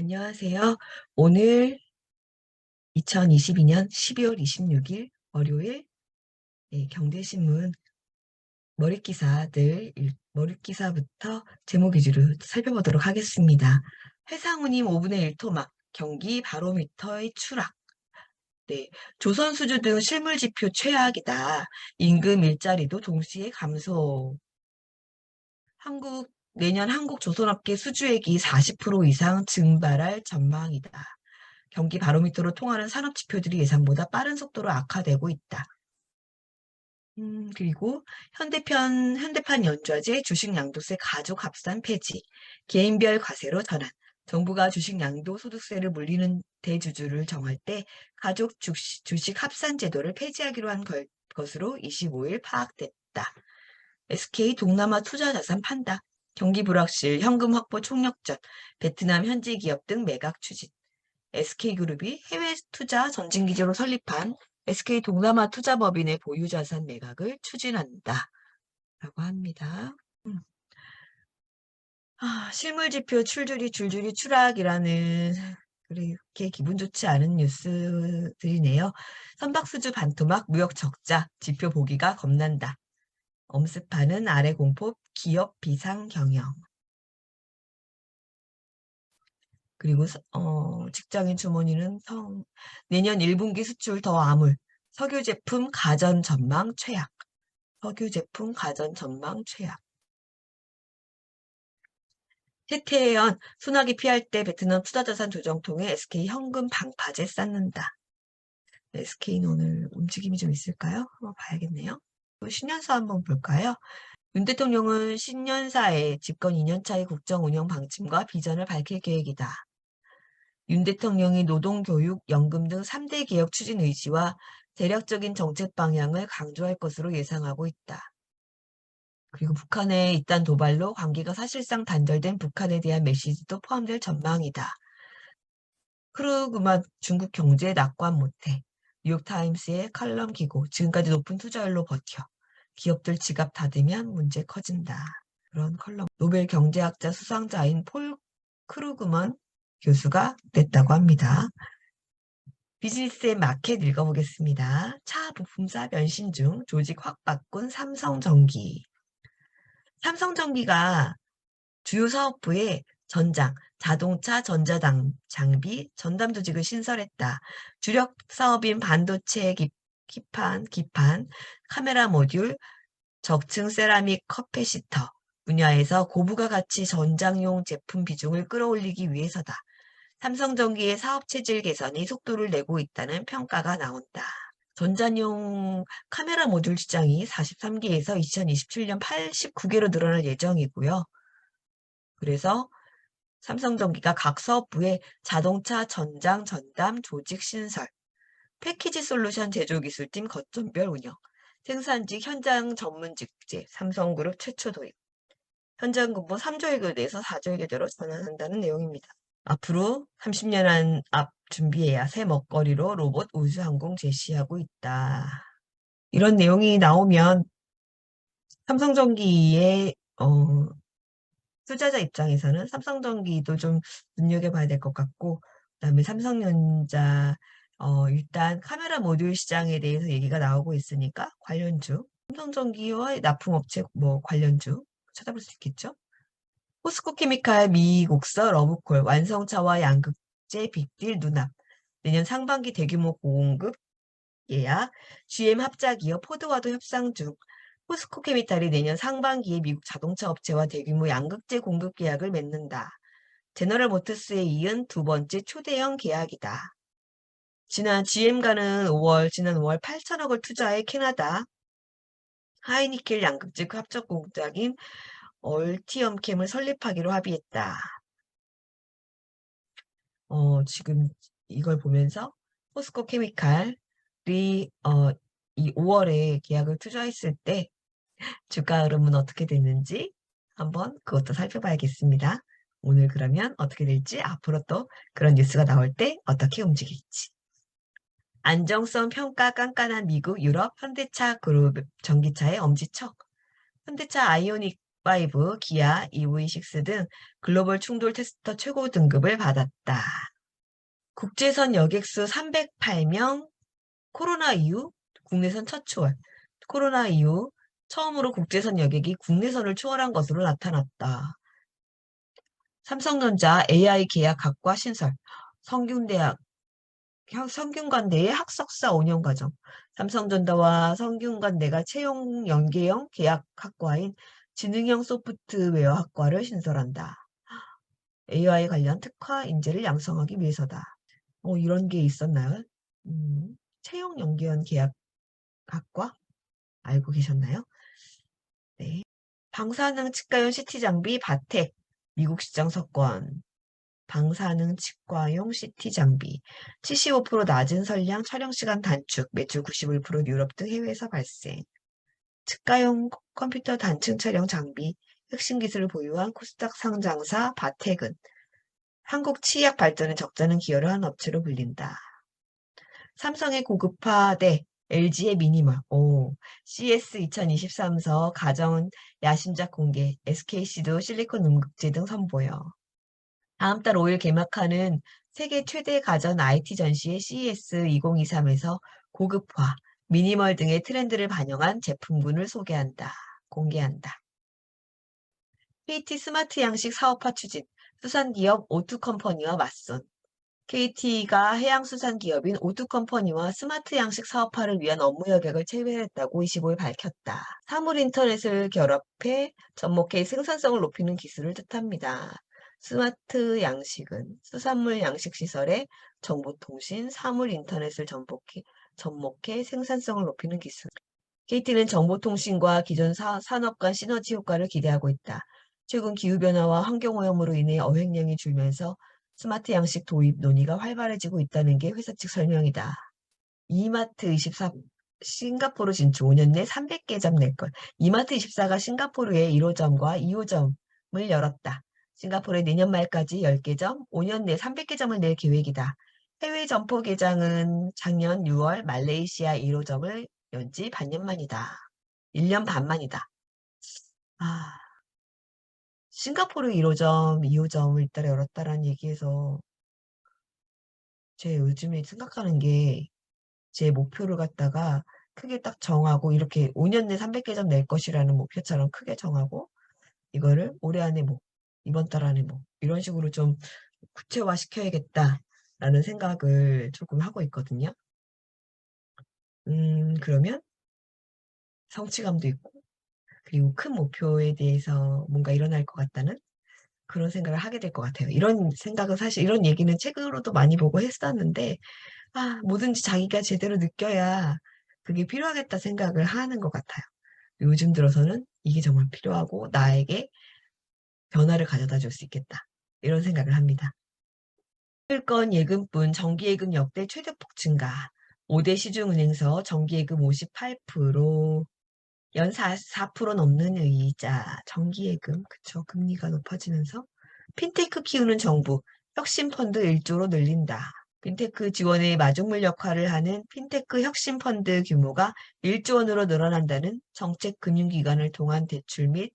안녕하세요. 오늘 2022년 12월 26일 월요일 경제신문 머릿기사부터 제목 위주로 살펴보도록 하겠습니다. 해상운임 5분의 1 토막, 경기 바로미터의 추락, 조선수주 등 실물지표 최악이다. 임금 일자리도 동시에 감소. 내년 한국 조선업계 수주액이 40% 이상 증발할 전망이다. 경기 바로미터로 통하는 산업지표들이 예상보다 빠른 속도로 악화되고 있다. 그리고 현대판 연좌제 주식 양도세 가족 합산 폐지, 개인별 과세로 전환. 정부가 주식 양도소득세를 물리는 대주주를 정할 때 가족 주식 합산 제도를 폐지하기로 한 것으로 25일 파악됐다. SK 동남아 투자자산 판다. 경기 불확실, 현금 확보 총력전, 베트남 현지 기업 등 매각 추진. SK그룹이 해외 투자 전진기지로 설립한 SK 동남아 투자법인의 보유자산 매각을 추진한다. 라고 합니다. 실물지표 줄줄이 추락이라는 그렇게 기분 좋지 않은 뉴스들이네요. 선박수주 반토막, 무역 적자, 지표 보기가 겁난다. 엄습하는 아래 공포, 기업 비상 경영. 그리고 직장인 주머니는 내년 1분기 수출 더 암울. 석유 제품 가전 전망 최악. 태태현 소나기 피할 때 베트남 투자자산 조정 통해 SK 현금 방파제 쌓는다. SK는 오늘 움직임이 좀 있을까요? 한번 봐야겠네요. 신년사 한번 볼까요? 윤 대통령은 신년사에 집권 2년차의 국정 운영 방침과 비전을 밝힐 계획이다. 윤 대통령이 노동, 교육, 연금 등 3대 개혁 추진 의지와 대략적인 정책 방향을 강조할 것으로 예상하고 있다. 그리고 북한의 잇단 도발로 관계가 사실상 단절된 북한에 대한 메시지도 포함될 전망이다. 크루그만 중국 경제 낙관 못해. 뉴욕타임스의 칼럼 기고. 지금까지 높은 투자율로 버텨. 기업들 지갑 닫으면 문제 커진다. 그런 컬럼. 노벨 경제학자 수상자인 폴 크루그먼 교수가 냈다고 합니다. 비즈니스의 마켓 읽어보겠습니다. 차 부품사 변신 중 조직 확 바꾼 삼성전기. 삼성전기가 주요 사업부에 전장, 자동차 전자장비, 전담 조직을 신설했다. 주력 사업인 반도체 기판, 카메라 모듈, 적층 세라믹 커패시터 분야에서 고부가 가치 전장용 제품 비중을 끌어올리기 위해서다. 삼성전기의 사업체질 개선이 속도를 내고 있다는 평가가 나온다. 전자용 카메라 모듈 시장이 43개에서 2027년 89개로 늘어날 예정이고요. 그래서 삼성전기가 각 사업부에 자동차 전장 전담 조직 신설, 패키지 솔루션 제조기술팀 거점별 운영, 생산직 현장 전문 직제, 삼성그룹 최초 도입, 현장 근무 3조일 내에서 4조일제로 전환한다는 내용입니다. 앞으로 30년 앞 준비해야 새 먹거리로 로봇 우주항공 제시하고 있다. 이런 내용이 나오면 삼성전기의 투자자 입장에서는 삼성전기도 좀 눈여겨봐야 될 것 같고, 그다음에 삼성전자 일단 카메라 모듈 시장에 대해서 얘기가 나오고 있으니까 관련주, 삼성전기와 납품업체 관련주 찾아볼 수 있겠죠. 포스코케미칼 미국서 러브콜 완성차와 양극재 빅딜 눈앞. 내년 상반기 대규모 공급 예약. GM 합작이어 포드와도 협상 중. 포스코케미칼이 내년 상반기에 미국 자동차 업체와 대규모 양극재 공급 계약을 맺는다. 제너럴 모터스에 이은 두 번째 초대형 계약이다. 지난 5월 8천억을 투자해 캐나다 하이니켈 양극재 합작 공장인 얼티엄캠을 설립하기로 합의했다. 지금 이걸 보면서 포스코 케미칼이 이 5월에 계약을 투자했을 때 주가 흐름은 어떻게 됐는지 한번 그것도 살펴봐야겠습니다. 오늘 그러면 어떻게 될지, 앞으로 또 그런 뉴스가 나올 때 어떻게 움직일지. 안정성 평가 깐깐한 미국, 유럽 현대차 그룹 전기차의 엄지척. 현대차 아이오닉 기아, EV6 등 글로벌 충돌 테스터 최고 등급을 받았다. 국제선 여객수 308명, 코로나 이후 국내선 첫 추월. 코로나 이후 처음으로 국제선 여객이 국내선을 추월한 것으로 나타났다. 삼성전자 AI 계약 각과 신설. 성균관대의 학석사 5년 과정. 삼성전자와 성균관대가 채용 연계형 계약 학과인 지능형 소프트웨어 학과를 신설한다. AI 관련 특화 인재를 양성하기 위해서다. 이런 게 있었나요? 채용 연계형 계약 학과? 알고 계셨나요? 네. 방사능 치과용 CT 장비 바텍 미국 시장 석권. 방사능 치과용 CT 장비 75% 낮은 선량 촬영 시간 단축 매출 91% 유럽 등 해외에서 발생. 치과용 컴퓨터 단층 촬영 장비 핵심 기술을 보유한 코스닥 상장사 바텍은 한국 치약 발전에 적잖은 기여를 한 업체로 불린다. 삼성의 고급화 대 LG의 미니멀. CS 2023서 가전 야심작 공개. SKC도 실리콘 음극재 등 선보여. 다음 달 5일 개막하는 세계 최대 가전 IT 전시회 CES 2023에서 고급화, 미니멀 등의 트렌드를 반영한 제품군을 공개한다. KT 스마트 양식 사업화 추진, 수산기업 오투컴퍼니와 맞선. KT가 해양수산기업인 오투컴퍼니와 스마트 양식 사업화를 위한 업무 협약을 체결했다고 25일 밝혔다. 사물인터넷을 결합해 접목해 생산성을 높이는 기술을 뜻합니다. 스마트 양식은 수산물 양식 시설에 정보통신, 사물인터넷을 접목해 생산성을 높이는 기술. KT는 정보통신과 기존 산업 간 시너지 효과를 기대하고 있다. 최근 기후변화와 환경오염으로 인해 어획량이 줄면서 스마트 양식 도입 논의가 활발해지고 있다는 게 회사 측 설명이다. 이마트24 싱가포르 진출 5년 내 300개점 낼걸. 이마트24가 싱가포르에 1호점과 2호점을 열었다. 싱가포르에 내년 말까지 10개점, 5년 내 300개점을 낼 계획이다. 해외 점포 개장은 작년 6월 말레이시아 1호점을 연 지 반년 만이다. 1년 반 만이다. 싱가포르 1호점, 2호점을 잇따라 열었다라는 얘기에서 제 요즘에 생각하는 게 제 목표를 갖다가 크게 딱 정하고 이렇게 5년 내 300개점 낼 것이라는 목표처럼 크게 정하고 이거를 올해 안에 이번 달 안에 이런 식으로 좀 구체화 시켜야겠다라는 생각을 조금 하고 있거든요. 그러면 성취감도 있고 그리고 큰 목표에 대해서 뭔가 일어날 것 같다는 그런 생각을 하게 될 것 같아요. 이런 생각은 사실 이런 얘기는 책으로도 많이 보고 했었는데 뭐든지 자기가 제대로 느껴야 그게 필요하겠다 생각을 하는 것 같아요. 요즘 들어서는 이게 정말 필요하고 나에게 변화를 가져다 줄 수 있겠다. 이런 생각을 합니다. 실건 예금뿐 정기예금 역대 최대폭 증가. 5대 시중은행서 정기예금 58%, 연 4% 넘는 이자, 정기예금, 그쵸. 금리가 높아지면서. 핀테크 키우는 정부, 혁신펀드 1조로 늘린다. 핀테크 지원의 마중물 역할을 하는 핀테크 혁신펀드 규모가 1조 원으로 늘어난다는 정책금융기관을 통한 대출 및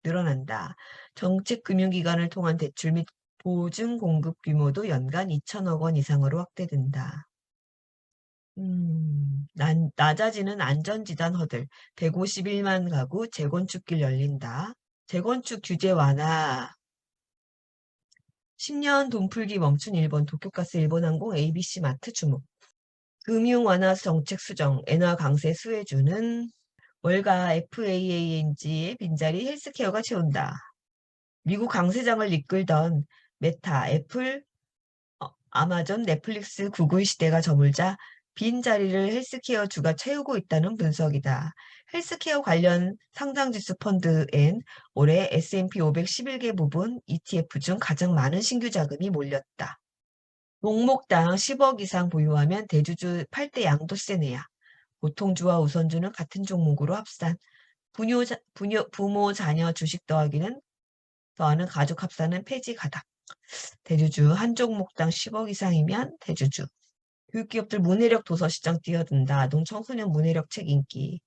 늘어난다. 정책금융기관을 통한 대출 및 보증 공급 규모도 연간 2천억 원 이상으로 확대된다. 낮아지는 안전지단 허들, 151만 가구 재건축길 열린다. 재건축 규제 완화, 10년 돈풀기 멈춘 일본, 도쿄가스 일본항공 ABC 마트 주목. 금융 완화 정책 수정, 엔화 강세 수혜주는 월가 FAANG의 빈자리 헬스케어가 채운다. 미국 강세장을 이끌던 메타, 애플, 아마존, 넷플릭스, 구글 시대가 저물자 빈자리를 헬스케어주가 채우고 있다는 분석이다. 헬스케어 관련 상장지수 펀드엔 올해 S&P 511개 부분 ETF 중 가장 많은 신규 자금이 몰렸다. 목목당 10억 이상 보유하면 대주주 8대 양도세 내야. 보통주와 우선주는 같은 종목으로 합산. 부모, 자녀 주식 더하는 가족 합산은 폐지 가닥. 대주주 한 종목당 10억 이상이면 대주주. 교육기업들 문해력 도서 시장 뛰어든다. 아동 청소년 문해력 책 인기.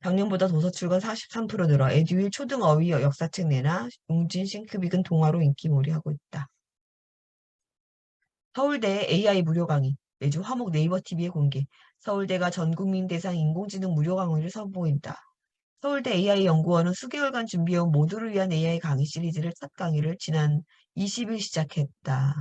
작년보다 도서 출간 43% 늘어 에듀윌 초등어휘 역사책 내나 용진 싱크빅은 동화로 인기몰이하고 있다. 서울대 AI 무료 강의. 매주 화목 네이버 TV에 공개. 서울대가 전국민 대상 인공지능 무료 강의를 선보인다. 서울대 AI연구원은 수개월간 준비해온 모두를 위한 AI 강의 시리즈를 첫 강의를 지난 20일 시작했다.